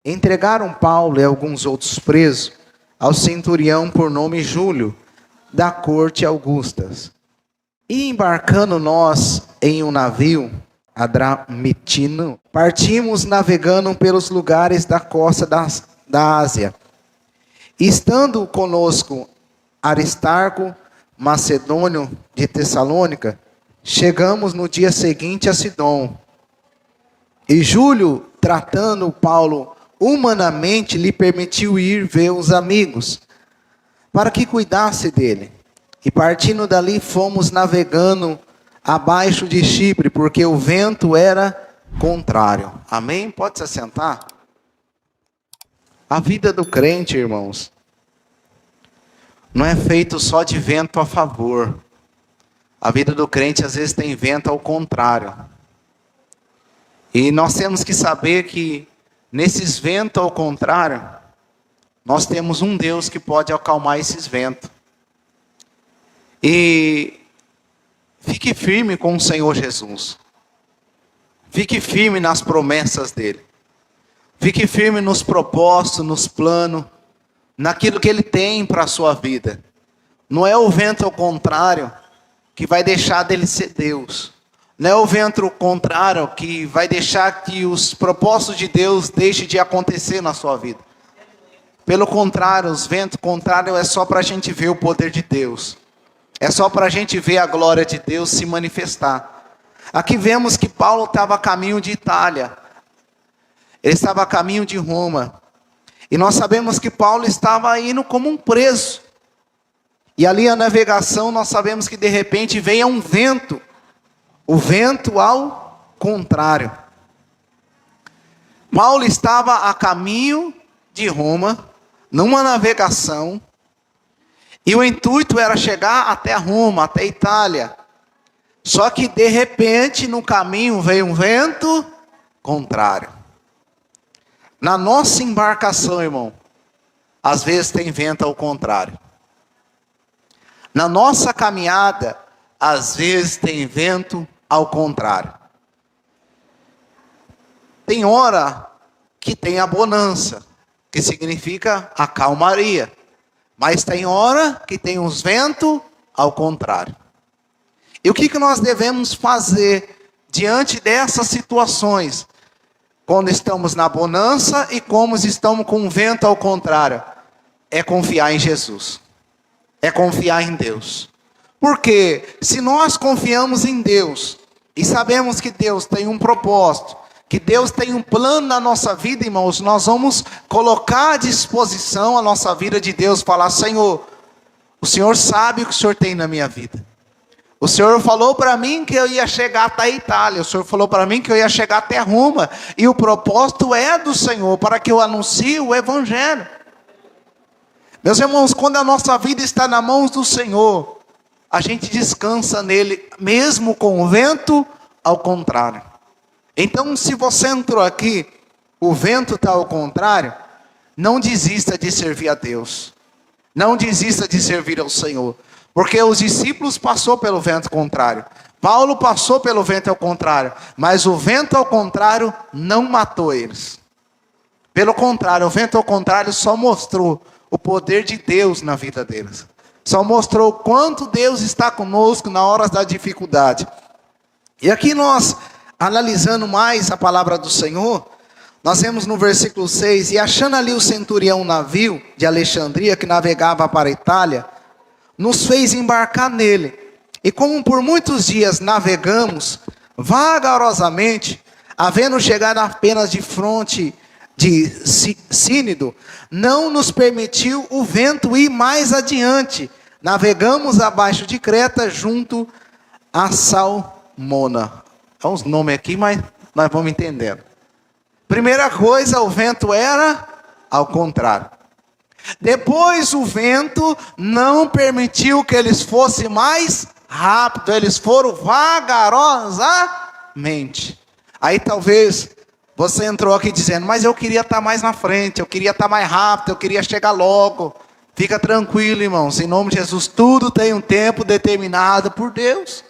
Entregaram Paulo e alguns outros presos ao centurião por nome Júlio, da corte Augustas. E embarcando nós em um navio, Adramitino, partimos navegando pelos lugares da costa da Ásia. Estando conosco Aristarco, macedônio de Tessalônica, chegamos no dia seguinte a Sidom. E Júlio, tratando Paulo humanamente, lhe permitiu ir ver os amigos, para que cuidasse dele. E partindo dali, fomos navegando abaixo de Chipre, porque o vento era contrário. Amém? Pode se assentar? A vida do crente, irmãos, não é feito só de vento a favor. A vida do crente às vezes tem vento ao contrário. E nós temos que saber que nesses ventos ao contrário, nós temos um Deus que pode acalmar esses ventos. E fique firme com o Senhor Jesus. Fique firme nas promessas dele. Fique firme nos propósitos, nos planos, naquilo que ele tem para a sua vida. Não é o vento ao contrário que vai deixar dele ser Deus. Não é o vento ao contrário que vai deixar que os propósitos de Deus deixem de acontecer na sua vida. Pelo contrário, os ventos contrários é só para a gente ver o poder de Deus. É só para a gente ver a glória de Deus se manifestar. Aqui vemos que Paulo estava a caminho de Itália. Ele estava a caminho de Roma. E nós sabemos que Paulo estava indo como um preso. E ali a navegação, nós sabemos que de repente veio um vento. O vento ao contrário. Paulo estava a caminho de Roma, numa navegação. E o intuito era chegar até Roma, até Itália. Só que de repente no caminho veio um vento contrário. Na nossa embarcação, irmão, às vezes tem vento ao contrário. Na nossa caminhada, às vezes tem vento ao contrário. Tem hora que tem a bonança, que significa a calmaria. Mas tem hora que tem uns ventos ao contrário. E o que nós devemos fazer diante dessas situações? Quando estamos na bonança e como estamos com o vento ao contrário? É confiar em Jesus. É confiar em Deus. Porque se nós confiamos em Deus e sabemos que Deus tem um propósito, que Deus tem um plano na nossa vida, irmãos, nós vamos colocar à disposição a nossa vida de Deus, falar: Senhor, o Senhor sabe o que o Senhor tem na minha vida. O Senhor falou para mim que eu ia chegar até a Itália, o Senhor falou para mim que eu ia chegar até Roma, e o propósito é do Senhor, para que eu anuncie o Evangelho. Meus irmãos, quando a nossa vida está nas mãos do Senhor, a gente descansa nele, mesmo com o vento ao contrário. Então, se você entrou aqui, o vento está ao contrário, não desista de servir a Deus. Não desista de servir ao Senhor. Porque os discípulos passaram pelo vento contrário. Paulo passou pelo vento ao contrário. Mas o vento ao contrário não matou eles. Pelo contrário, o vento ao contrário só mostrou o poder de Deus na vida deles. Só mostrou o quanto Deus está conosco na hora da dificuldade. E aqui nós, analisando mais a palavra do Senhor, nós vemos no versículo 6, e achando ali o centurião um navio de Alexandria que navegava para a Itália, nos fez embarcar nele. E como por muitos dias navegamos vagarosamente, havendo chegado apenas de fronte de Cínido, não nos permitiu o vento ir mais adiante. Navegamos abaixo de Creta, junto a Salmona. Há uns nomes aqui, mas nós vamos entendendo. Primeira coisa, o vento era ao contrário. Depois o vento não permitiu que eles fossem mais rápido, eles foram vagarosamente. Aí talvez você entrou aqui dizendo: mas eu queria estar mais na frente, eu queria estar mais rápido, eu queria chegar logo. Fica tranquilo, irmãos, em nome de Jesus, tudo tem um tempo determinado por Deus.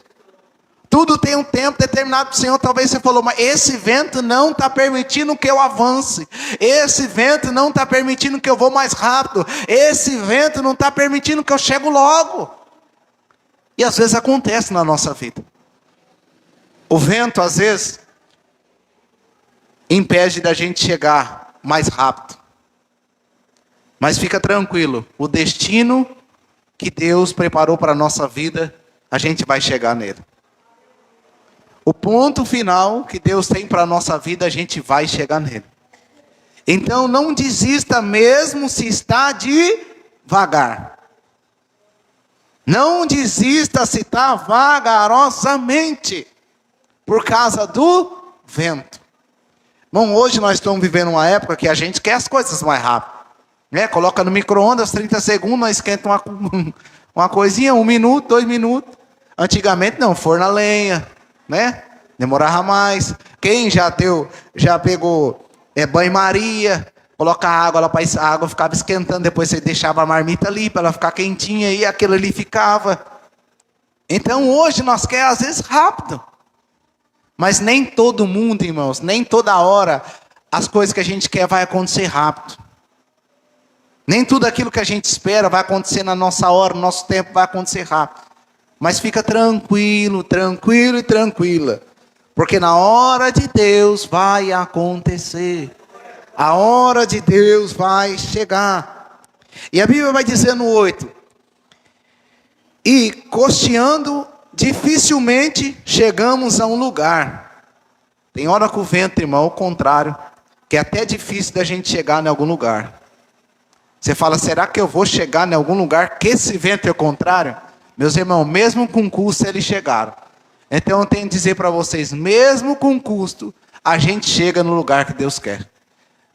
Tudo tem um tempo determinado para o Senhor. Talvez você falou, mas esse vento não está permitindo que eu avance. Esse vento não está permitindo que eu vou mais rápido. Esse vento não está permitindo que eu chego logo. E às vezes acontece na nossa vida. O vento, às vezes, impede da gente chegar mais rápido. Mas fica tranquilo, o destino que Deus preparou para a nossa vida, a gente vai chegar nele. O ponto final que Deus tem para a nossa vida, a gente vai chegar nele. Então não desista mesmo se está devagar. Não desista se está vagarosamente, por causa do vento. Bom, hoje nós estamos vivendo uma época que a gente quer as coisas mais rápido. Coloca no micro-ondas, 30 segundos, esquenta uma coisinha, 1 minuto, 2 minutos. Antigamente não, forno a lenha, demorava mais. Quem já pegou banho-maria, coloca água lá para a água ficava esquentando, depois você deixava a marmita ali para ela ficar quentinha e aquilo ali ficava. Então hoje nós queremos às vezes rápido. Mas nem todo mundo, irmãos, nem toda hora as coisas que a gente quer vai acontecer rápido. Nem tudo aquilo que a gente espera vai acontecer na nossa hora, no nosso tempo vai acontecer rápido. Mas fica tranquilo, tranquilo e tranquila. Porque na hora de Deus vai acontecer. A hora de Deus vai chegar. E a Bíblia vai dizer no 8. E costeando, dificilmente chegamos a um lugar. Tem hora que o vento, irmão, ao contrário, que é até difícil da gente chegar em algum lugar. Você fala, será que eu vou chegar em algum lugar que esse vento é o contrário? Meus irmãos, mesmo com custo eles chegaram. Então eu tenho que dizer para vocês, mesmo com custo, a gente chega no lugar que Deus quer.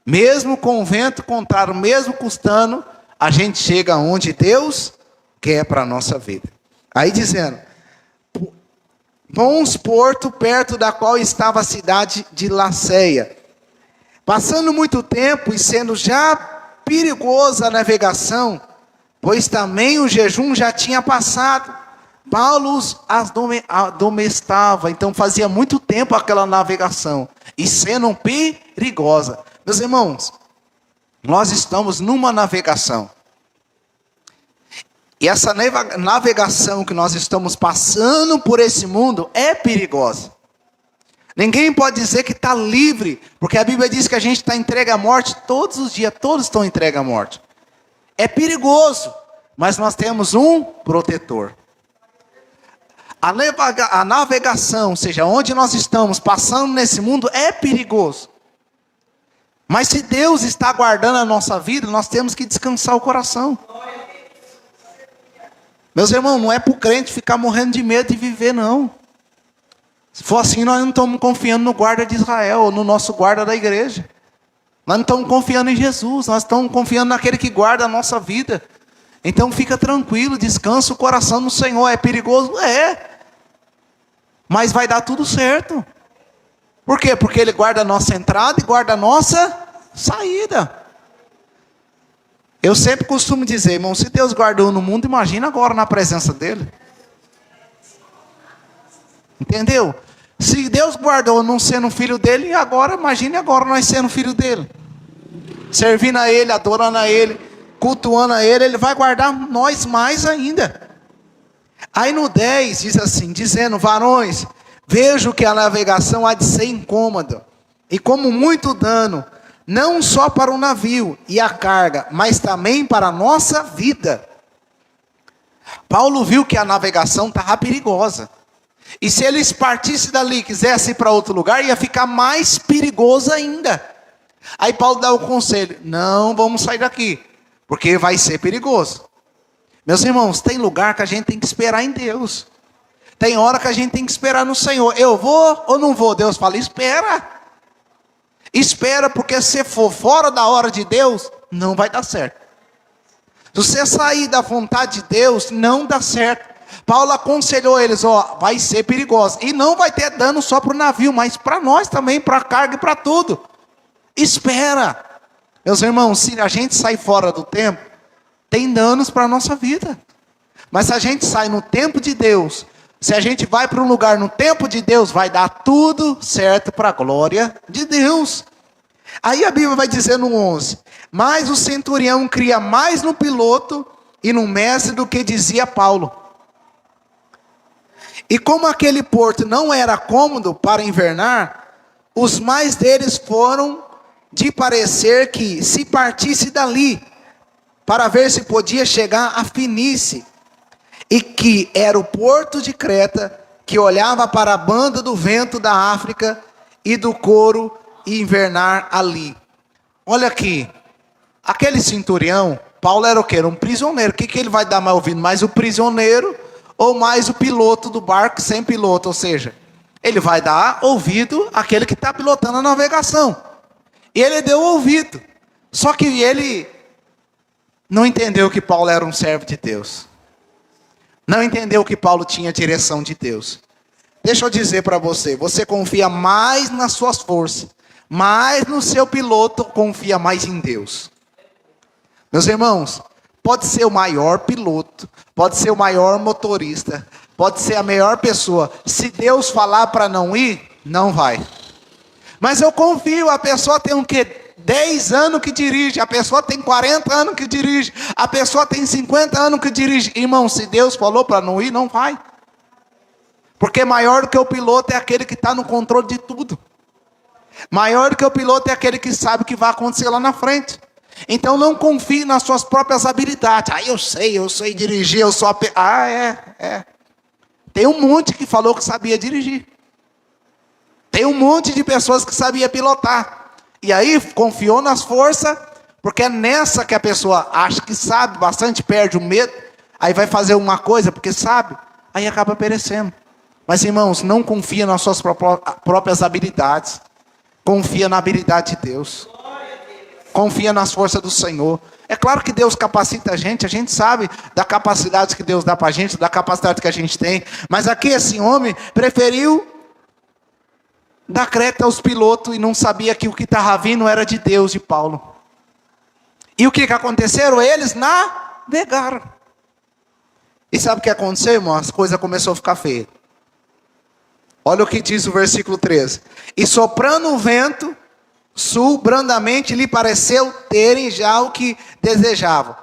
Mesmo com o vento contrário, mesmo custando, a gente chega onde Deus quer para a nossa vida. Aí dizendo, bons porto perto da qual estava a cidade de Laceia. Passando muito tempo e sendo já perigosa a navegação, pois também o jejum já tinha passado, Paulo os admoestava. Então fazia muito tempo aquela navegação, e sendo perigosa. Meus irmãos, nós estamos numa navegação. E essa navegação que nós estamos passando por esse mundo é perigosa. Ninguém pode dizer que está livre, porque a Bíblia diz que a gente está entregue à morte todos os dias, todos estão entregues à morte. É perigoso, mas nós temos um protetor. A navegação, ou seja, onde nós estamos passando nesse mundo é perigoso. Mas se Deus está guardando a nossa vida, nós temos que descansar o coração. Meus irmãos, não é para o crente ficar morrendo de medo de viver, não. Se for assim, nós não estamos confiando no guarda de Israel, ou no nosso guarda da igreja. Nós não estamos confiando em Jesus, nós estamos confiando naquele que guarda a nossa vida. Então fica tranquilo, descansa o coração no Senhor. É perigoso? É. Mas vai dar tudo certo. Por quê? Porque Ele guarda a nossa entrada e guarda a nossa saída. Eu sempre costumo dizer, irmão, se Deus guardou no mundo, imagina agora na presença dEle. Entendeu? Se Deus guardou não sendo filho dele, agora, imagine agora nós sendo filho dele. Servindo a Ele, adorando a Ele, cultuando a Ele, Ele vai guardar nós mais ainda. Aí no 10 diz assim, dizendo, varões, vejo que a navegação há de ser incômoda, e como muito dano, não só para o navio e a carga, mas também para a nossa vida. Paulo viu que a navegação estava perigosa. E se eles partissem dali e quisessem ir para outro lugar, ia ficar mais perigoso ainda. Aí Paulo dá o conselho, não vamos sair daqui, porque vai ser perigoso. Meus irmãos, tem lugar que a gente tem que esperar em Deus. Tem hora que a gente tem que esperar no Senhor. Eu vou ou não vou? Deus fala, espera. Espera, porque se for fora da hora de Deus, não vai dar certo. Se você sair da vontade de Deus, não dá certo. Paulo aconselhou eles, vai ser perigoso. E não vai ter dano só para o navio, mas para nós também, para a carga e para tudo. Espera. Meus irmãos, se a gente sair fora do tempo, tem danos para a nossa vida. Mas se a gente sai no tempo de Deus, Se a gente vai para um lugar no tempo de Deus, vai dar tudo certo para a glória de Deus. Aí a Bíblia vai dizer no 11: mas o centurião cria mais no piloto e no mestre do que dizia Paulo. E como aquele porto não era cômodo para invernar, os mais deles foram de parecer que se partisse dali, para ver se podia chegar a Finíce, e que era o porto de Creta, que olhava para a banda do vento da África e do couro, e invernar ali. Olha aqui, aquele centurião, Paulo era o quê? Era um prisioneiro. O que ele vai dar mais ouvido? Mais o prisioneiro ou mais o piloto do barco sem piloto? Ou seja, ele vai dar ouvido àquele que está pilotando a navegação. E ele deu ouvido. Só que ele não entendeu que Paulo era um servo de Deus. Não entendeu que Paulo tinha direção de Deus. Deixa eu dizer para você, você confia mais nas suas forças, mais no seu piloto, confia mais em Deus. Meus irmãos, pode ser o maior piloto, pode ser o maior motorista, pode ser a melhor pessoa. Se Deus falar para não ir, não vai. Mas eu confio, a pessoa tem 10 anos que dirige, a pessoa tem 40 anos que dirige, a pessoa tem 50 anos que dirige. Irmão, se Deus falou para não ir, não vai. Porque maior do que o piloto é aquele que está no controle de tudo. Maior do que o piloto é aquele que sabe o que vai acontecer lá na frente. Então não confie nas suas próprias habilidades. Eu sei dirigir, eu sou Tem um monte que falou que sabia dirigir. Tem um monte de pessoas que sabia pilotar. E aí confiou nas forças, porque é nessa que a pessoa acha que sabe bastante, perde o medo, aí vai fazer uma coisa porque sabe, aí acaba perecendo. Mas irmãos, não confia nas suas próprias habilidades. Confia na habilidade de Deus. Confia nas forças do Senhor. É claro que Deus capacita a gente sabe da capacidade que Deus dá para a gente, da capacidade que a gente tem. Mas aqui esse homem preferiu dar crédito aos pilotos e não sabia que o que estava vindo era de Deus, de Paulo. E o que aconteceu? Eles navegaram. E sabe o que aconteceu, irmão? As coisas começaram a ficar feias. Olha o que diz o versículo 13. E soprando o vento sul, brandamente lhe pareceu terem já o que desejavam.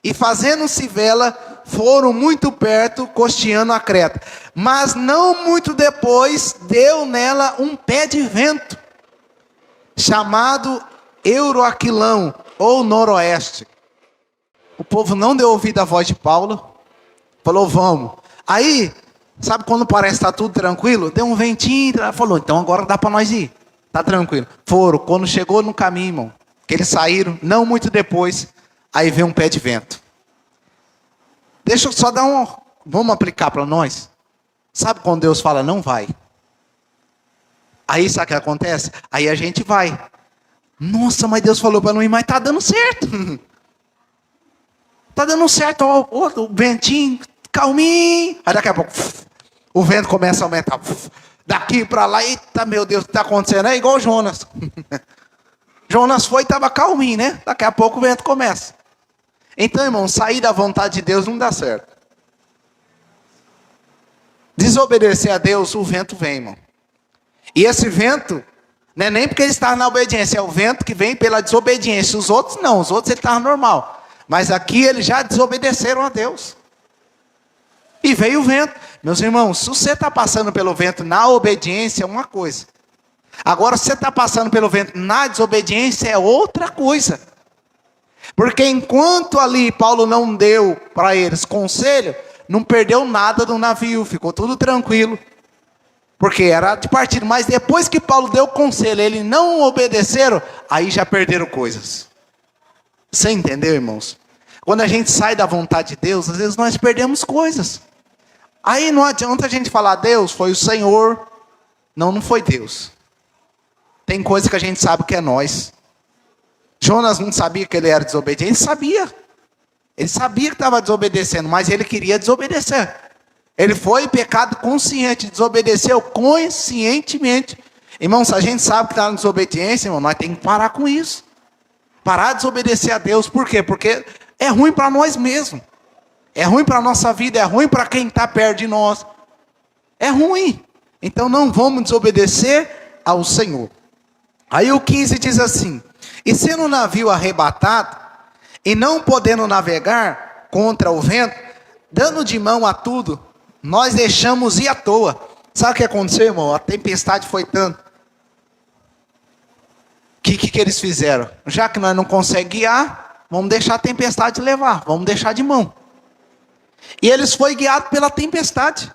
E fazendo-se vela, foram muito perto, costeando a Creta. Mas não muito depois, deu nela um pé de vento, chamado Euroaquilão, ou noroeste. O povo não deu ouvido à voz de Paulo, falou, vamos. Aí, sabe quando parece que está tudo tranquilo? Deu um ventinho, falou, então agora dá para nós ir. Está tranquilo. Foram, quando chegou no caminho, irmão, que eles saíram, não muito depois, aí veio um pé de vento. Deixa eu só dar vamos aplicar para nós. Sabe quando Deus fala, não vai? Aí sabe o que acontece? Aí a gente vai. Nossa, mas Deus falou para não ir, mas está dando certo. Está dando certo, o ventinho, calminho. Aí daqui a pouco, o vento começa a aumentar. Daqui para lá, eita meu Deus, o que está acontecendo? É igual Jonas. Jonas foi e estava calminho, né? Daqui a pouco o vento começa. Então, irmão, sair da vontade de Deus não dá certo. Desobedecer a Deus, o vento vem, irmão. E esse vento, não é nem porque ele está na obediência, é o vento que vem pela desobediência. Os outros não, os outros ele estava normal. Mas aqui eles já desobedeceram a Deus. E veio o vento. Meus irmãos, se você está passando pelo vento na obediência, é uma coisa. Agora, se você está passando pelo vento na desobediência, é outra coisa. Porque enquanto ali Paulo não deu para eles conselho, não perdeu nada do navio, ficou tudo tranquilo. Porque era de partida. Mas depois que Paulo deu conselho, eles não obedeceram, aí já perderam coisas. Você entendeu, irmãos? Quando a gente sai da vontade de Deus, às vezes nós perdemos coisas. Aí não adianta a gente falar, Deus, foi o Senhor. Não foi Deus. Tem coisa que a gente sabe que é nós. Jonas não sabia que ele era desobediente? Ele sabia. Ele sabia que estava desobedecendo, mas ele queria desobedecer. Ele foi pecado consciente, desobedeceu conscientemente. Irmão, se a gente sabe que está na desobediência, irmão, nós temos que parar com isso. Parar de desobedecer a Deus. Por quê? Porque é ruim para nós mesmos. É ruim para a nossa vida, é ruim para quem está perto de nós. É ruim. Então não vamos desobedecer ao Senhor. Aí o 15 diz assim: e sendo o navio arrebatado, e não podendo navegar contra o vento, dando de mão a tudo, nós deixamos ir à toa. Sabe o que aconteceu, irmão? A tempestade foi tanto. O que eles fizeram? Já que nós não conseguimos guiar, vamos deixar a tempestade levar, vamos deixar de mão. E eles foram guiados pela tempestade,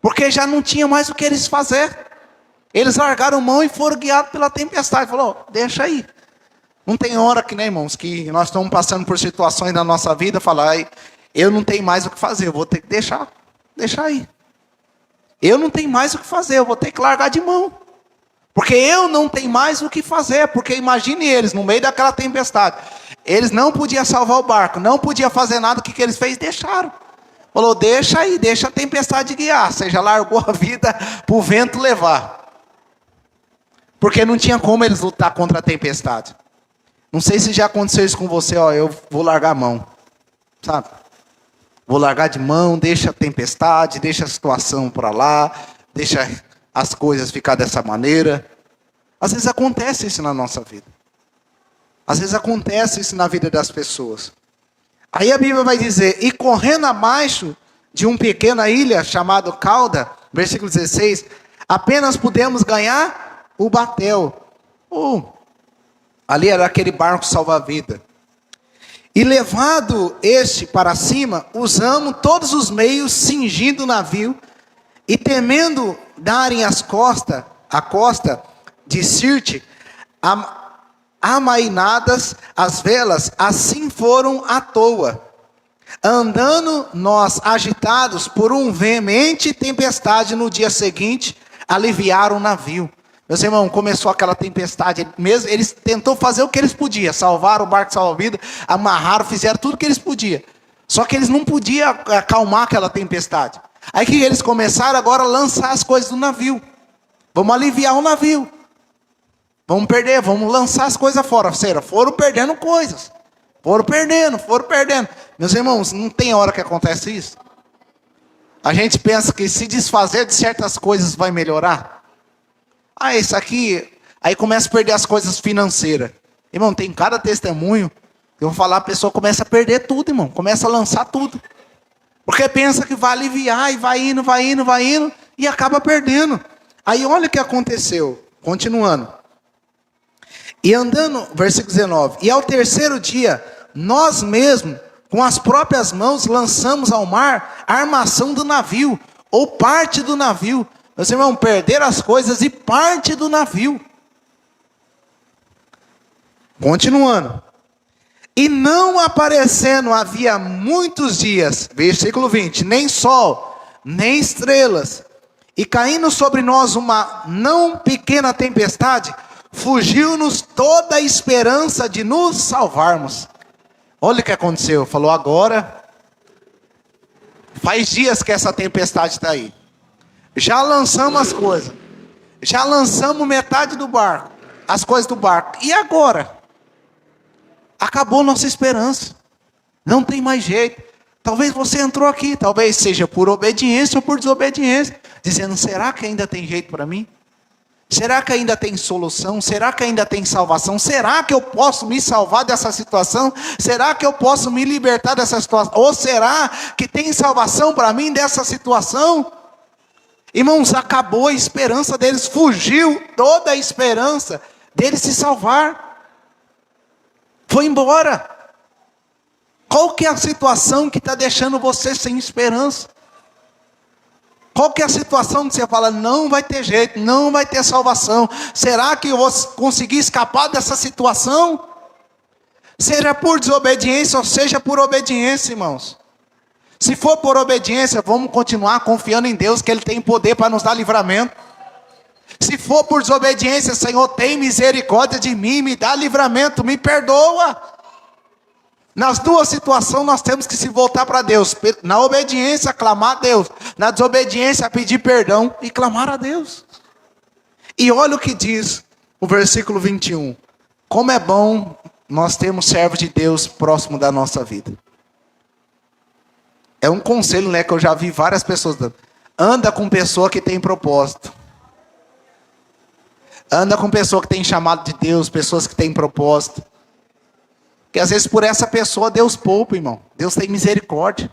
porque já não tinha mais o que eles fazer. Eles largaram mão e foram guiados pela tempestade. Falou, deixa aí. Não tem hora que, né, irmãos, que nós estamos passando por situações na nossa vida, falar, eu não tenho mais o que fazer, eu vou ter que deixar aí. Eu não tenho mais o que fazer, eu vou ter que largar de mão. Porque eu não tenho mais o que fazer, porque imagine eles, no meio daquela tempestade. Eles não podiam salvar o barco, não podiam fazer nada, o que eles fez? Deixaram. Falou, deixa aí, deixa a tempestade guiar. Você já largou a vida para o vento levar. Porque não tinha como eles lutar contra a tempestade. Não sei se já aconteceu isso com você, eu vou largar a mão. Sabe? Vou largar de mão, deixa a tempestade, deixa a situação para lá, deixa as coisas ficar dessa maneira. Às vezes acontece isso na nossa vida. Às vezes acontece isso na vida das pessoas. Aí a Bíblia vai dizer, e correndo abaixo de uma pequena ilha chamada Cauda, versículo 16, apenas pudemos ganhar o batel. Ali era aquele barco salva-vida. E levado este para cima, usamos todos os meios, cingindo o navio, e temendo darem a costa de Sirte, amainadas as velas, assim foram à toa. Andando nós agitados por uma veemente tempestade, no dia seguinte, aliviaram o navio. Meus irmãos, começou aquela tempestade, eles tentou fazer o que eles podiam, salvaram o barco salva-vida, amarraram, fizeram tudo o que eles podiam. Só que eles não podiam acalmar aquela tempestade. Aí que eles começaram agora a lançar as coisas do navio. Vamos aliviar o navio. Vamos lançar as coisas fora. Foram perdendo coisas. Foram perdendo. Meus irmãos, não tem hora que acontece isso. A gente pensa que se desfazer de certas coisas vai melhorar. Isso aqui, aí começa a perder as coisas financeiras. Irmão, tem cada testemunho, eu vou falar, a pessoa começa a perder tudo, irmão. Começa a lançar tudo. Porque pensa que vai aliviar, e vai indo, e acaba perdendo. Aí olha o que aconteceu, continuando. E andando, versículo 19, e ao terceiro dia, nós mesmos, com as próprias mãos, lançamos ao mar a armação do navio, ou parte do navio. Meus irmãos, perderam as coisas e parte do navio. Continuando. E não aparecendo havia muitos dias, versículo 20, nem sol, nem estrelas, e caindo sobre nós uma não pequena tempestade, fugiu-nos toda a esperança de nos salvarmos. Olha o que aconteceu, falou agora, faz dias que essa tempestade está aí. Já lançamos as coisas. Já lançamos metade do barco. As coisas do barco. E agora? Acabou nossa esperança. Não tem mais jeito. Talvez você entrou aqui. Talvez seja por obediência ou por desobediência. Dizendo, será que ainda tem jeito para mim? Será que ainda tem solução? Será que ainda tem salvação? Será que eu posso me salvar dessa situação? Será que eu posso me libertar dessa situação? Ou será que tem salvação para mim dessa situação? Irmãos, acabou a esperança deles, fugiu toda a esperança deles se salvar. Foi embora. Qual que é a situação que está deixando você sem esperança? Qual que é a situação que você fala, não vai ter jeito, não vai ter salvação? Será que eu vou conseguir escapar dessa situação? Seja por desobediência ou seja por obediência, irmãos. Se for por obediência, vamos continuar confiando em Deus, que Ele tem poder para nos dar livramento. Se for por desobediência, Senhor, tem misericórdia de mim, me dá livramento, me perdoa. Nas duas situações, nós temos que se voltar para Deus. Na obediência, clamar a Deus. Na desobediência, pedir perdão e clamar a Deus. E olha o que diz o versículo 21. Como é bom nós termos servos de Deus próximo da nossa vida. É um conselho, né, que eu já vi várias pessoas dando. Anda com pessoa que tem propósito. Anda com pessoa que tem chamado de Deus, pessoas que têm propósito. Porque às vezes por essa pessoa Deus poupa, irmão. Deus tem misericórdia.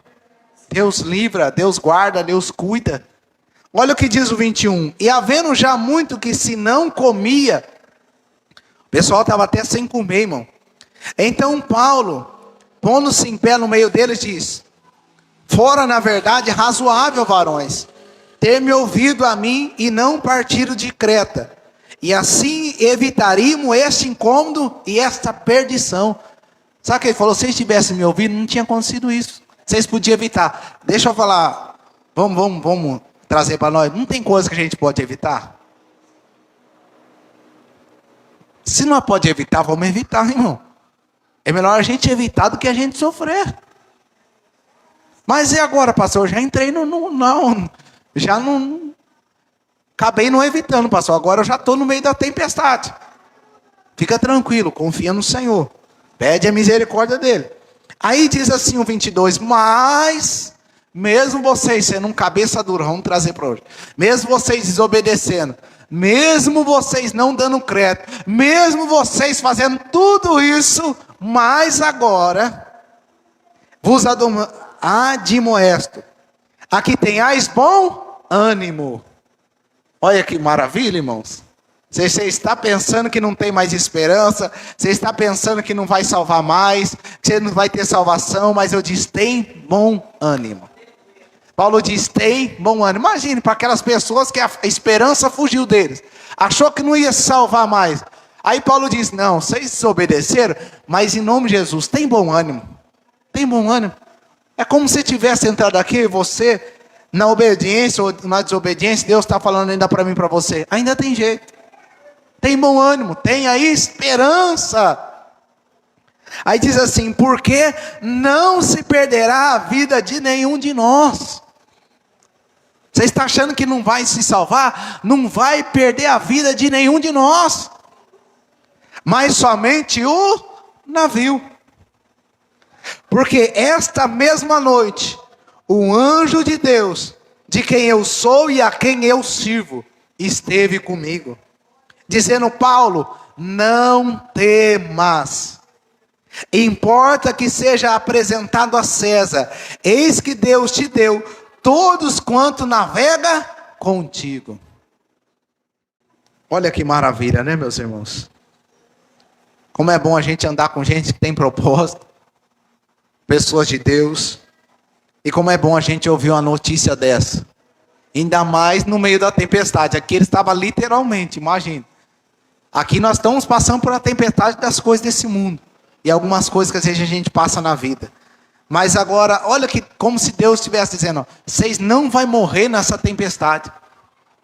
Deus livra, Deus guarda, Deus cuida. Olha o que diz o 21. E havendo já muito que se não comia, o pessoal estava até sem comer, irmão. Então Paulo, pondo-se em pé no meio deles, diz: fora na verdade razoável, varões, ter-me ouvido a mim e não partido de Creta. E assim evitaríamos este incômodo e esta perdição. Sabe o que ele falou? Se vocês tivessem me ouvido, não tinha acontecido isso. Vocês podiam evitar. Deixa eu falar. Vamos trazer para nós. Não tem coisa que a gente pode evitar? Se não pode evitar, vamos evitar, irmão. É melhor a gente evitar do que a gente sofrer. Mas e agora, pastor? Eu já entrei já não... Acabei não evitando, pastor. Agora eu já estou no meio da tempestade. Fica tranquilo, confia no Senhor. Pede a misericórdia dele. Aí diz assim o 22. Mas, mesmo vocês sendo um cabeça dura, vamos trazer para hoje. Mesmo vocês desobedecendo. Mesmo vocês não dando crédito. Mesmo vocês fazendo tudo isso. Mas agora, vos admoesto. Aqui tenhais bom ânimo. Olha que maravilha, irmãos. Você está pensando que não tem mais esperança. Você está pensando que não vai salvar mais. Que você não vai ter salvação. Mas eu disse, tem bom ânimo. Paulo diz, tem bom ânimo. Imagine para aquelas pessoas que a esperança fugiu deles. Achou que não ia se salvar mais. Aí Paulo diz, não, vocês desobedeceram. Mas em nome de Jesus, tem bom ânimo. Tem bom ânimo. É como se tivesse entrado aqui e você... na obediência ou na desobediência, Deus está falando ainda para mim e para você. Ainda tem jeito. Tem bom ânimo, tem a esperança. Aí diz assim, porque não se perderá a vida de nenhum de nós. Você está achando que não vai se salvar? Não vai perder a vida de nenhum de nós. Mas somente o navio. Porque esta mesma noite... o anjo de Deus, de quem eu sou e a quem eu sirvo, esteve comigo, dizendo, Paulo, não temas, importa que seja apresentado a César, eis que Deus te deu todos quanto navega contigo. Olha que maravilha, né, meus irmãos? Como é bom a gente andar com gente que tem propósito, pessoas de Deus. E como é bom a gente ouvir uma notícia dessa. Ainda mais no meio da tempestade. Aqui ele estava literalmente, imagina. Aqui nós estamos passando por uma tempestade das coisas desse mundo. E algumas coisas que às vezes a gente passa na vida. Mas agora, olha que como se Deus estivesse dizendo, ó, vocês não vão morrer nessa tempestade.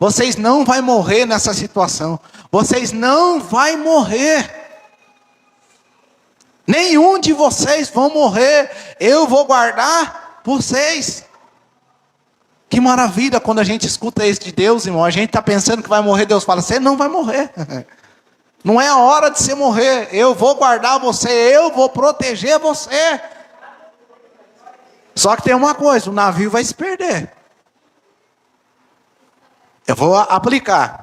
Vocês não vão morrer nessa situação. Vocês não vão morrer. Nenhum de vocês vão morrer. Eu vou guardar vocês. Que maravilha quando a gente escuta isso de Deus, irmão. A gente está pensando que vai morrer, Deus fala, você não vai morrer. Não é a hora de você morrer. Eu vou guardar você, eu vou proteger você. Só que tem uma coisa, o navio vai se perder. Eu vou aplicar.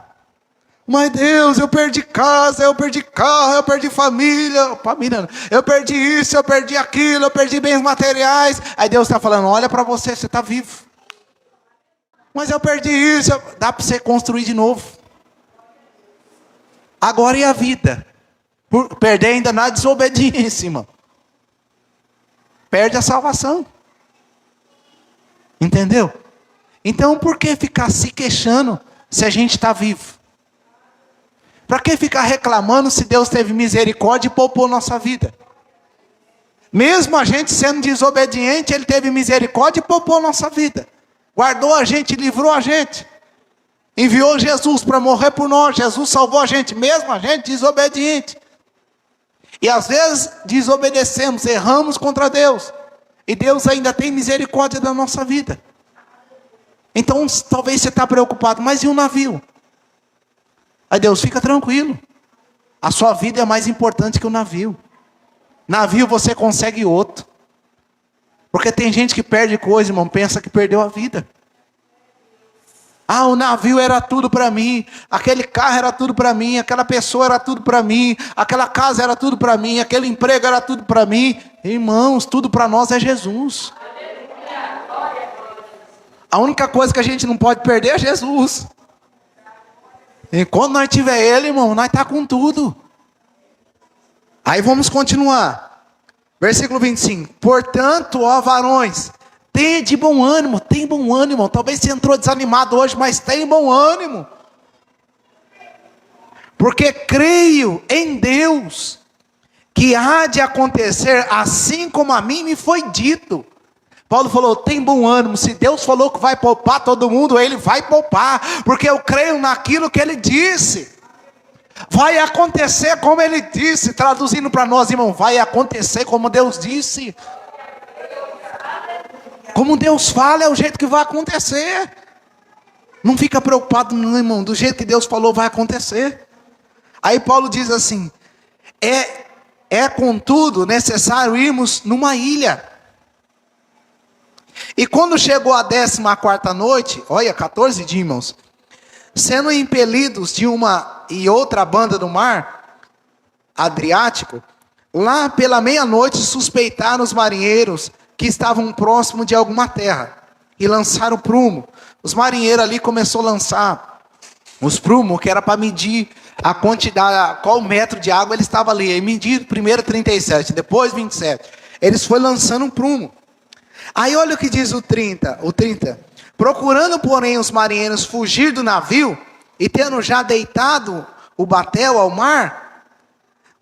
Mas Deus, eu perdi casa, eu perdi carro, eu perdi família. Família, eu perdi isso, eu perdi aquilo, eu perdi bens materiais. Aí Deus está falando, olha para você, você está vivo. Mas eu perdi isso, dá para você construir de novo. Agora e a vida? Por perder ainda na desobediência, irmão. Perde a salvação. Entendeu? Então por que ficar se queixando se a gente está vivo? Para que ficar reclamando se Deus teve misericórdia e poupou nossa vida? Mesmo a gente sendo desobediente, Ele teve misericórdia e poupou nossa vida. Guardou a gente, livrou a gente. Enviou Jesus para morrer por nós. Jesus salvou a gente, mesmo a gente desobediente. E às vezes desobedecemos, erramos contra Deus. E Deus ainda tem misericórdia da nossa vida. Então talvez você está preocupado, mas e o navio? Aí Deus, fica tranquilo. A sua vida é mais importante que o navio. Navio você consegue outro. Porque tem gente que perde coisa, irmão, pensa que perdeu a vida. Ah, o navio era tudo para mim, aquele carro era tudo para mim, aquela pessoa era tudo para mim, aquela casa era tudo para mim, aquele emprego era tudo para mim. Irmãos, tudo para nós é Jesus. A única coisa que a gente não pode perder é Jesus. E quando nós tiver Ele, irmão, nós tá com tudo. Aí vamos continuar. Versículo 25. Portanto, ó varões, tem de bom ânimo, tem bom ânimo. Talvez você entrou desanimado hoje, mas tem bom ânimo. Porque creio em Deus, que há de acontecer assim como a mim me foi dito. Paulo falou, tem bom ânimo, se Deus falou que vai poupar todo mundo, Ele vai poupar, porque eu creio naquilo que Ele disse. Vai acontecer como Ele disse, traduzindo para nós, irmão, vai acontecer como Deus disse. Como Deus fala, é o jeito que vai acontecer. Não fica preocupado não, irmão, do jeito que Deus falou vai acontecer. Aí Paulo diz assim, contudo necessário irmos numa ilha. E quando chegou a 14ª noite, olha, 14 dias, irmãos, sendo impelidos de uma e outra banda do mar Adriático, lá pela meia-noite suspeitaram os marinheiros que estavam próximo de alguma terra, e lançaram o prumo. Os marinheiros ali começaram a lançar os prumos, que era para medir a quantidade, qual metro de água ele estava ali. E mediram primeiro 37, depois 27. Eles foram lançando um prumo. Aí olha o que diz o 30. Procurando, porém, os marinheiros fugir do navio, e tendo já deitado o batel ao mar,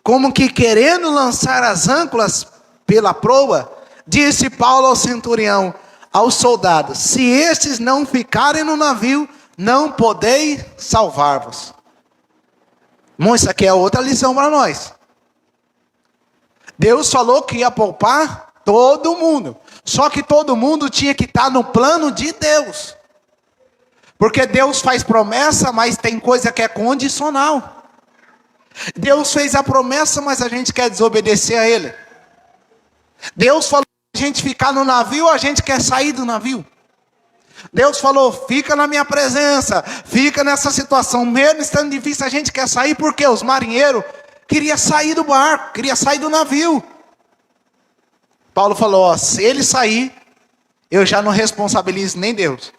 como que querendo lançar as âncoras pela proa, disse Paulo ao centurião, aos soldados, se estes não ficarem no navio, não podeis salvar-vos. Irmão, isso aqui é outra lição para nós. Deus falou que ia poupar todo mundo. Só que todo mundo tinha que estar no plano de Deus. Porque Deus faz promessa, mas tem coisa que é condicional. Deus fez a promessa, mas a gente quer desobedecer a Ele. Deus falou a gente ficar no navio, a gente quer sair do navio. Deus falou, fica na minha presença, fica nessa situação, mesmo estando difícil, a gente quer sair, porque os marinheiros queriam sair do barco, queriam sair do navio. Paulo falou, ó, se ele sair, eu já não responsabilizo nem Deus.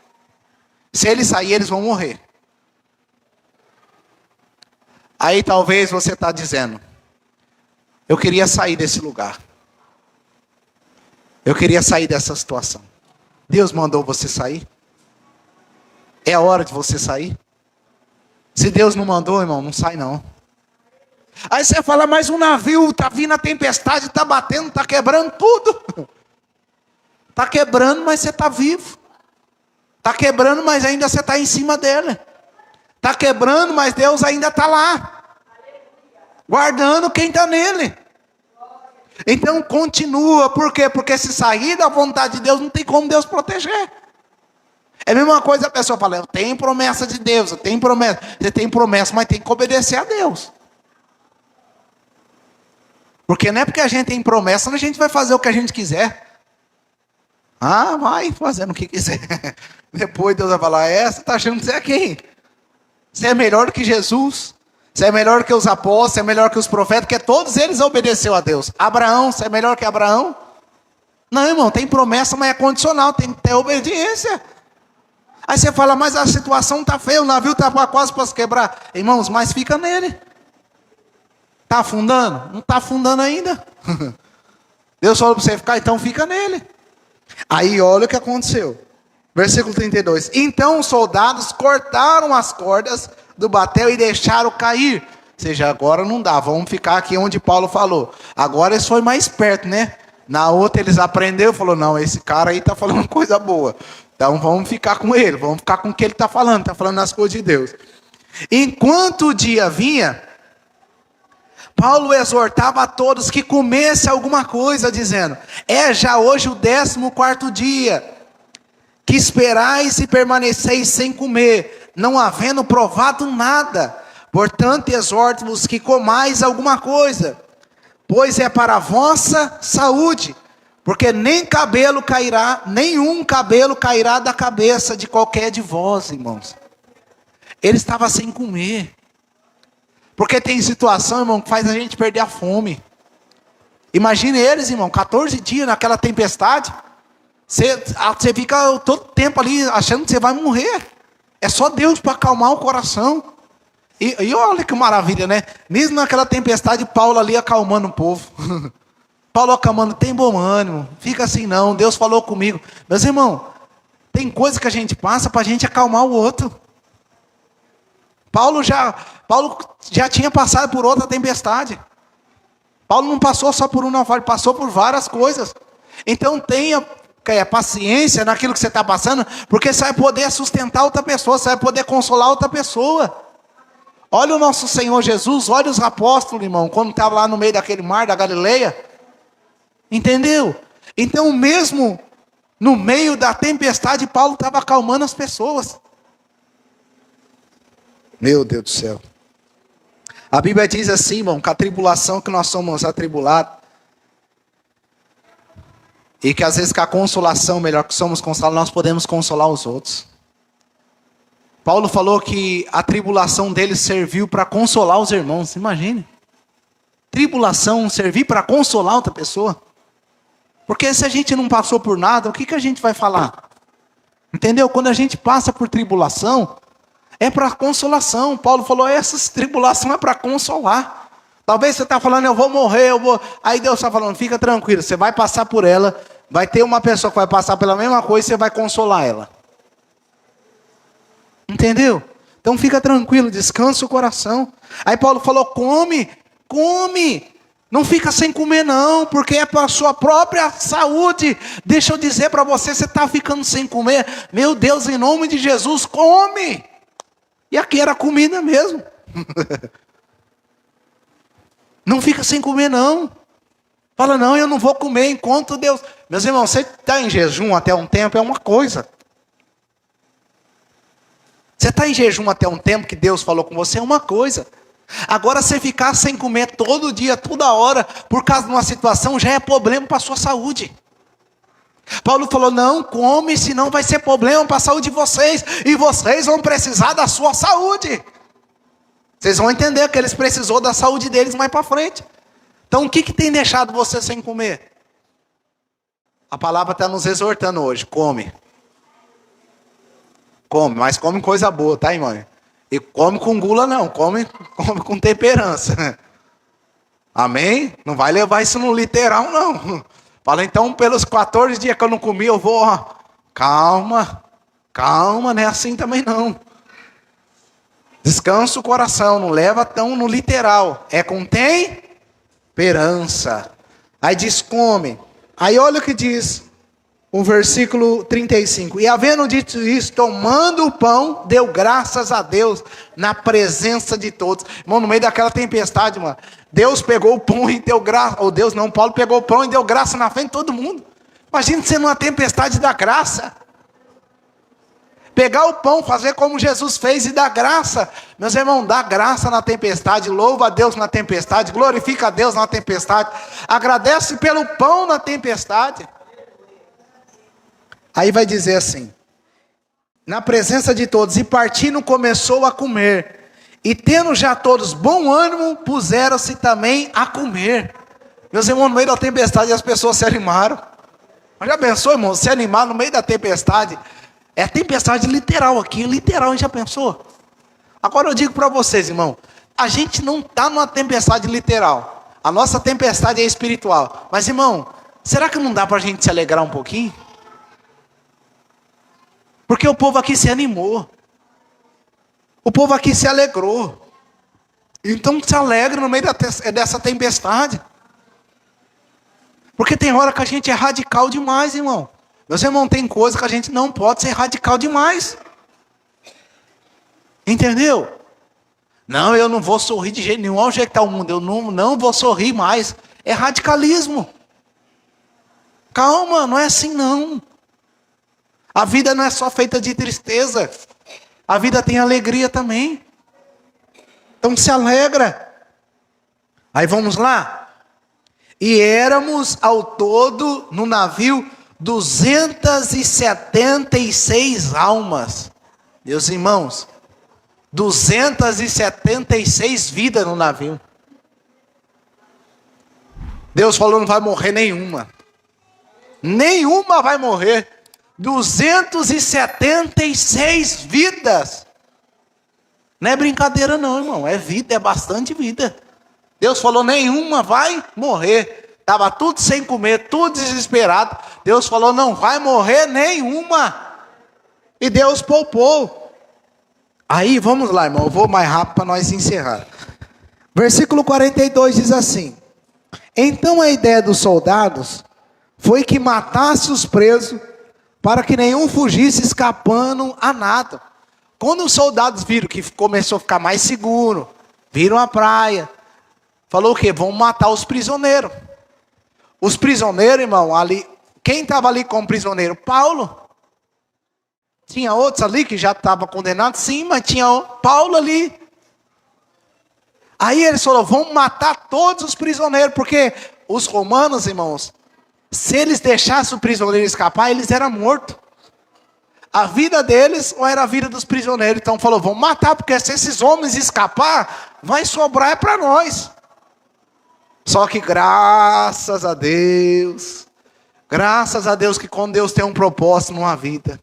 Se ele sair, eles vão morrer. Aí talvez você está dizendo, eu queria sair desse lugar. Eu queria sair dessa situação. Deus mandou você sair? É a hora de você sair? Se Deus não mandou, irmão, não sai não. Aí você fala, mas o navio está vindo a tempestade, está batendo, está quebrando tudo. Está quebrando, mas você está vivo. Está quebrando, mas ainda você está em cima dele. Está quebrando, mas Deus ainda está lá. Guardando quem está nele. Então continua, por quê? Porque se sair da vontade de Deus, não tem como Deus proteger. É a mesma coisa a pessoa fala, eu tenho promessa de Deus, eu tenho promessa. Você tem promessa, mas tem que obedecer a Deus. Porque não é porque a gente tem promessa, a gente vai fazer o que a gente quiser. Ah, vai fazendo o que quiser. Depois Deus vai falar, você está achando que você é quem? Você é melhor do que Jesus? Você é melhor que os apóstolos, você é melhor que os profetas, porque todos eles obedeceram a Deus. Abraão, você é melhor que Abraão? Não, irmão, tem promessa, mas é condicional, tem que ter obediência. Aí você fala, mas a situação está feia, o navio está quase para se quebrar. Irmãos, mas fica nele. Está afundando? Não está afundando ainda. Deus falou para você ficar, então fica nele. Aí olha o que aconteceu. Versículo 32. Então os soldados cortaram as cordas do batel e deixaram cair. Ou seja, agora não dá, vamos ficar aqui onde Paulo falou. Agora eles foram mais perto, né? Na outra eles aprenderam, falou, não, esse cara aí está falando coisa boa. Então vamos ficar com ele, vamos ficar com o que ele está falando as coisas de Deus. Enquanto o dia vinha, Paulo exortava a todos que comessem alguma coisa, dizendo, é já hoje o 14º dia, que esperais e permaneceis sem comer, não havendo provado nada. Portanto, exorto-vos que comais alguma coisa, pois é para a vossa saúde, Porque nem cabelo cairá, nenhum cabelo cairá da cabeça de qualquer de vós, irmãos. Ele estava sem comer. Porque tem situação, irmão, que faz a gente perder a fome. Imagine eles, irmão, 14 dias naquela tempestade. Você fica todo tempo ali achando que você vai morrer. É só Deus para acalmar o coração. E olha que maravilha, né? Mesmo naquela tempestade, Paulo ali acalmando o povo. Paulo acalmando, tem bom ânimo, fica assim não, Deus falou comigo. Meus irmãos, tem coisa que a gente passa para a gente acalmar o outro. Paulo já tinha passado por outra tempestade. Paulo não passou só por uma, passou por várias coisas. Então tenha paciência naquilo que você está passando, porque você vai poder sustentar outra pessoa, você vai poder consolar outra pessoa. Olha o nosso Senhor Jesus, olha os apóstolos, irmão, quando estava lá no meio daquele mar da Galileia. Entendeu? Então mesmo no meio da tempestade, Paulo estava acalmando as pessoas. Meu Deus do céu. A Bíblia diz assim, irmão, que a tribulação que nós somos atribulados, e que às vezes com a consolação, melhor que somos consolados, nós podemos consolar os outros. Paulo falou que a tribulação dele serviu para consolar os irmãos, imagine. Tribulação servir para consolar outra pessoa. Porque se a gente não passou por nada, o que a gente vai falar? Entendeu? Quando a gente passa por tribulação, é para consolação. Paulo falou, essa tribulação é para consolar. Talvez você está falando, eu vou morrer, Aí Deus está falando, fica tranquilo, você vai passar por ela, vai ter uma pessoa que vai passar pela mesma coisa e você vai consolar ela. Entendeu? Então fica tranquilo, descansa o coração. Aí Paulo falou, come. Não fica sem comer não, porque é para a sua própria saúde. Deixa eu dizer para você, você está ficando sem comer. Meu Deus, em nome de Jesus, come. E aqui era comida mesmo. Não fica sem comer não. Fala, não, eu não vou comer enquanto Deus... Meus irmãos, você está em jejum até um tempo, é uma coisa. Você está em jejum até um tempo que Deus falou com você, é uma coisa. Agora você ficar sem comer todo dia, toda hora, por causa de uma situação, já é problema para a sua saúde. Paulo falou, não come, senão vai ser problema para a saúde de vocês. E vocês vão precisar da sua saúde. Vocês vão entender que eles precisou da saúde deles mais para frente. Então o que tem deixado você sem comer? A palavra está nos exortando hoje, come. Come, mas come coisa boa, tá, irmão? E come com gula não, come com temperança. Amém? Não vai levar isso no literal não. Fala, então pelos 14 dias que eu não comi, eu vou, calma, não é assim também não. Descansa o coração, não leva tão no literal. É com temperança. Aí diz, come. Aí olha o que diz o versículo 35. E havendo dito isso, tomando o pão, deu graças a Deus na presença de todos. Irmão, no meio daquela tempestade, mano, Deus pegou o pão e deu graça. Ou Deus não, Paulo pegou o pão e deu graça na frente de todo mundo. Imagina você numa tempestade da graça. Pegar o pão, fazer como Jesus fez e dar graça. Meus irmãos, dá graça na tempestade, louva a Deus na tempestade, glorifica a Deus na tempestade, agradece pelo pão na tempestade. Aí vai dizer assim, na presença de todos, e partindo começou a comer, e tendo já todos bom ânimo, puseram-se também a comer. Meus irmãos, no meio da tempestade as pessoas se animaram. Mas já pensou, irmão, se animar no meio da tempestade? É a tempestade literal aqui, literal, já pensou? Agora eu digo para vocês, irmão, a gente não está numa tempestade literal. A nossa tempestade é espiritual. Mas, irmão, será que não dá para a gente se alegrar um pouquinho? Porque o povo aqui se animou. O povo aqui se alegrou. Então se alegra no meio dessa tempestade. Porque tem hora que a gente é radical demais, irmão. Meus irmãos, tem coisa que a gente não pode ser radical demais. Entendeu? Não, eu não vou sorrir de jeito nenhum. Olha o jeito que está o mundo. Eu não vou sorrir mais. É radicalismo. Calma, não é assim não. A vida não é só feita de tristeza. A vida tem alegria também. Então se alegra. Aí vamos lá. E éramos ao todo no navio 276 almas. Meus irmãos, 276 vidas no navio. Deus falou: não vai morrer nenhuma. Nenhuma vai morrer. 276 vidas. Não é brincadeira não, irmão. É vida, é bastante vida. Deus falou: nenhuma vai morrer. Estava tudo sem comer, tudo desesperado. Deus falou: não vai morrer nenhuma. E Deus poupou. Aí, vamos lá, irmão. Eu vou mais rápido para nós encerrar. Versículo 42 diz assim: então a ideia dos soldados foi que matasse os presos, para que nenhum fugisse escapando a nada. Quando os soldados viram que começou a ficar mais seguro, viram a praia, falou o quê? Vão matar os prisioneiros. Os prisioneiros, irmão, ali, quem estava ali como prisioneiro? Paulo. Tinha outros ali que já estavam condenados, sim, mas tinha Paulo ali. Aí eles falaram: vão matar todos os prisioneiros, porque os romanos, irmãos, se eles deixassem o prisioneiro escapar, eles eram mortos. A vida deles ou era a vida dos prisioneiros. Então falou: vamos matar, porque se esses homens escapar, vai sobrar para nós. Só que graças a Deus que quando Deus tem um propósito numa vida,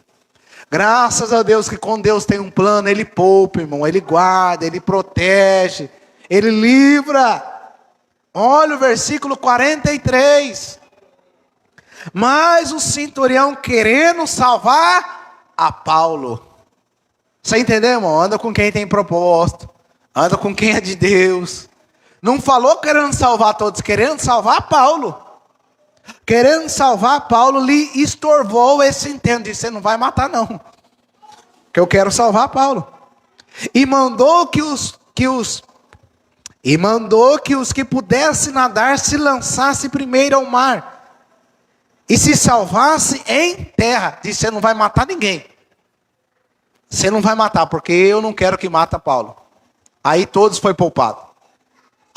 graças a Deus que quando Deus tem um plano, Ele poupa, irmão, Ele guarda, Ele protege, Ele livra. Olha o versículo 43. Mas o centurião, querendo salvar a Paulo. Você entendeu, irmão? Anda com quem tem propósito. Anda com quem é de Deus. Não falou querendo salvar todos, querendo salvar Paulo. Querendo salvar Paulo, lhe estorvou esse intento. Disse: você não vai matar não, que eu quero salvar Paulo. E mandou que os que pudessem nadar se lançassem primeiro ao mar, e se salvasse em terra. Disse: você não vai matar ninguém. Você não vai matar, porque eu não quero que mata Paulo. Aí todos foi poupado.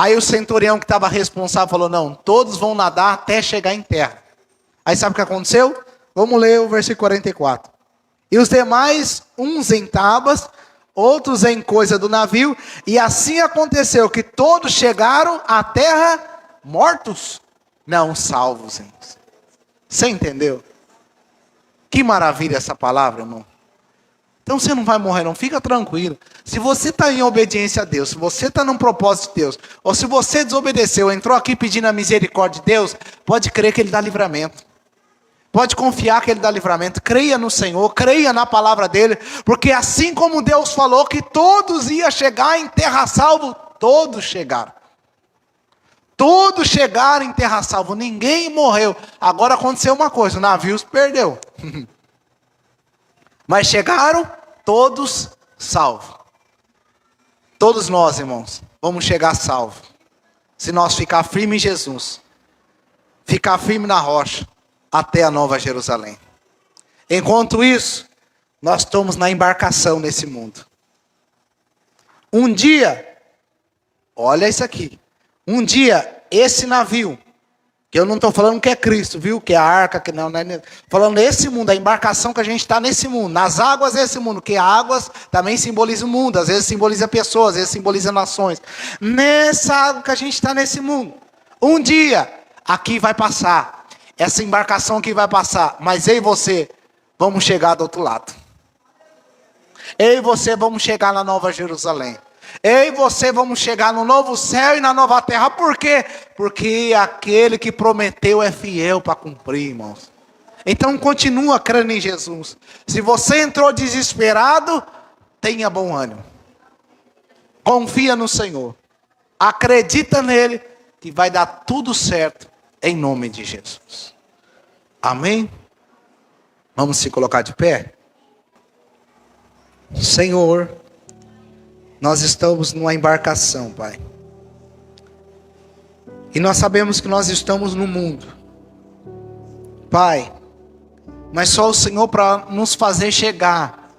Aí o centurião que estava responsável falou: não, todos vão nadar até chegar em terra. Aí sabe o que aconteceu? Vamos ler o versículo 44. E os demais, uns em tábuas, outros em coisa do navio, e assim aconteceu que todos chegaram à terra mortos, não salvos. Você entendeu? Que maravilha essa palavra, irmão. Então você não vai morrer não, fica tranquilo. Se você está em obediência a Deus, se você está num propósito de Deus, ou se você desobedeceu, entrou aqui pedindo a misericórdia de Deus, pode crer que Ele dá livramento. Pode confiar que Ele dá livramento. Creia no Senhor, creia na palavra dEle, porque assim como Deus falou que todos iam chegar em terra salvo, todos chegaram. Todos chegaram em terra salvo, ninguém morreu. Agora aconteceu uma coisa, o navio se perdeu. Mas chegaram todos salvos. Todos nós, irmãos, vamos chegar salvos. Se nós ficar firme em Jesus. Ficar firme na rocha. Até a Nova Jerusalém. Enquanto isso, nós estamos na embarcação nesse mundo. Um dia, olha isso aqui. Um dia, esse navio, que eu não estou falando que é Cristo, viu? Que é a arca, que não é. Falando nesse mundo, a embarcação que a gente está nesse mundo. Nas águas desse mundo, que águas também simboliza o mundo. Às vezes simboliza pessoas, às vezes simboliza nações. Nessa água que a gente está nesse mundo. Um dia, aqui vai passar. Essa embarcação aqui vai passar. Mas eu e você, vamos chegar do outro lado. Eu e você vamos chegar na Nova Jerusalém. Eu e você vamos chegar no novo céu e na nova terra. Por quê? Porque aquele que prometeu é fiel para cumprir, irmãos. Então continua crendo em Jesus. Se você entrou desesperado, tenha bom ânimo. Confia no Senhor. Acredita nele, que vai dar tudo certo em nome de Jesus. Amém? Vamos se colocar de pé? Senhor, nós estamos numa embarcação, Pai. E nós sabemos que nós estamos no mundo, Pai. Mas só o Senhor para nos fazer chegar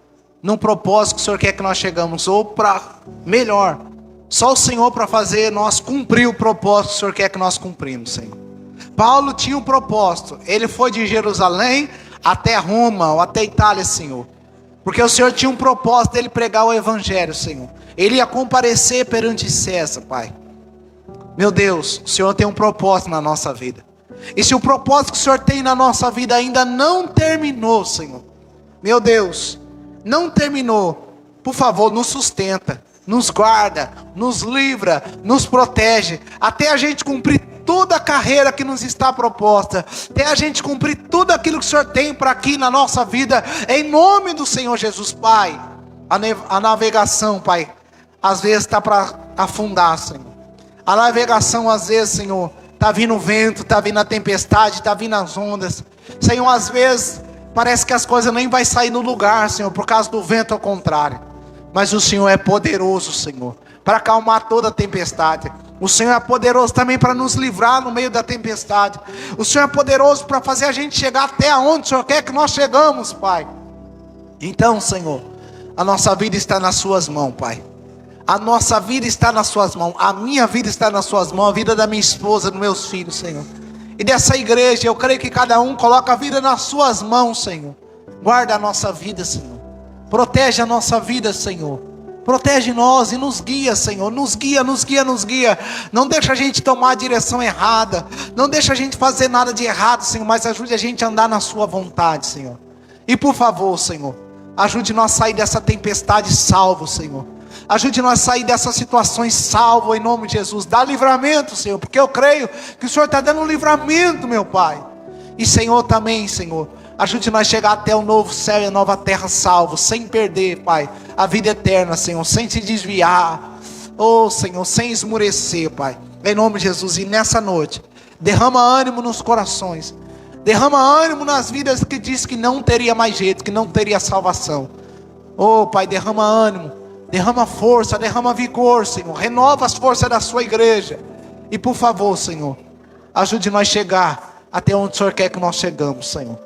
no propósito que o Senhor quer que nós chegamos. Ou para melhor, só o Senhor para fazer nós cumprir o propósito que o Senhor quer que nós cumprimos, Senhor. Paulo tinha um propósito. Ele foi de Jerusalém até Roma, ou até Itália, Senhor. Porque o Senhor tinha um propósito dele pregar o Evangelho, Senhor. Ele ia comparecer perante César, Pai. Meu Deus, o Senhor tem um propósito na nossa vida. E se o propósito que o Senhor tem na nossa vida ainda não terminou, Senhor, meu Deus, não terminou, por favor, nos sustenta, nos guarda, nos livra, nos protege, até a gente cumprir toda a carreira que nos está proposta, até a gente cumprir tudo aquilo que o Senhor tem para aqui na nossa vida, em nome do Senhor Jesus, Pai. A navegação, Pai, às vezes está para afundar, Senhor. A navegação, às vezes, Senhor, está vindo o vento, está vindo a tempestade, está vindo as ondas. Senhor, às vezes, parece que as coisas nem vai sair no lugar, Senhor, por causa do vento ao contrário. Mas o Senhor é poderoso, Senhor, para acalmar toda a tempestade. O Senhor é poderoso também para nos livrar no meio da tempestade. O Senhor é poderoso para fazer a gente chegar até onde o Senhor quer que nós chegamos, Pai. Então, Senhor, a nossa vida está nas suas mãos, Pai. A nossa vida está nas suas mãos. A minha vida está nas suas mãos. A vida da minha esposa, dos meus filhos, Senhor. E dessa igreja, eu creio que cada um coloca a vida nas suas mãos, Senhor. Guarda a nossa vida, Senhor. Protege a nossa vida, Senhor. Protege nós e nos guia, Senhor. Nos guia, nos guia, nos guia. Não deixa a gente tomar a direção errada. Não deixa a gente fazer nada de errado, Senhor. Mas ajude a gente a andar na sua vontade, Senhor. E por favor, Senhor, ajude nós a sair dessa tempestade salvo, Senhor. Ajude nós a sair dessas situações salvo em nome de Jesus. Dá livramento, Senhor, porque eu creio que o Senhor está dando um livramento, meu Pai. E Senhor também, Senhor, ajude nós a chegar até o novo céu e a nova terra salvo, sem perder, Pai, a vida eterna, Senhor, sem se desviar. Oh, Senhor, sem esmurecer, Pai, em nome de Jesus. E nessa noite, derrama ânimo nos corações. Derrama ânimo nas vidas que diz que não teria mais jeito, que não teria salvação. Oh, Pai, derrama ânimo. Derrama força, derrama vigor, Senhor. Renova as forças da sua igreja. E por favor, Senhor, ajude nós a chegar até onde o Senhor quer que nós chegamos, Senhor.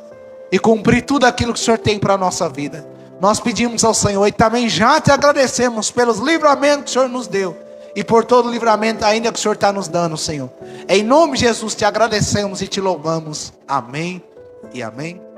E cumprir tudo aquilo que o Senhor tem para a nossa vida. Nós pedimos ao Senhor e também já te agradecemos pelos livramentos que o Senhor nos deu. E por todo o livramento ainda que o Senhor está nos dando, Senhor. Em nome de Jesus te agradecemos e te louvamos. Amém e amém.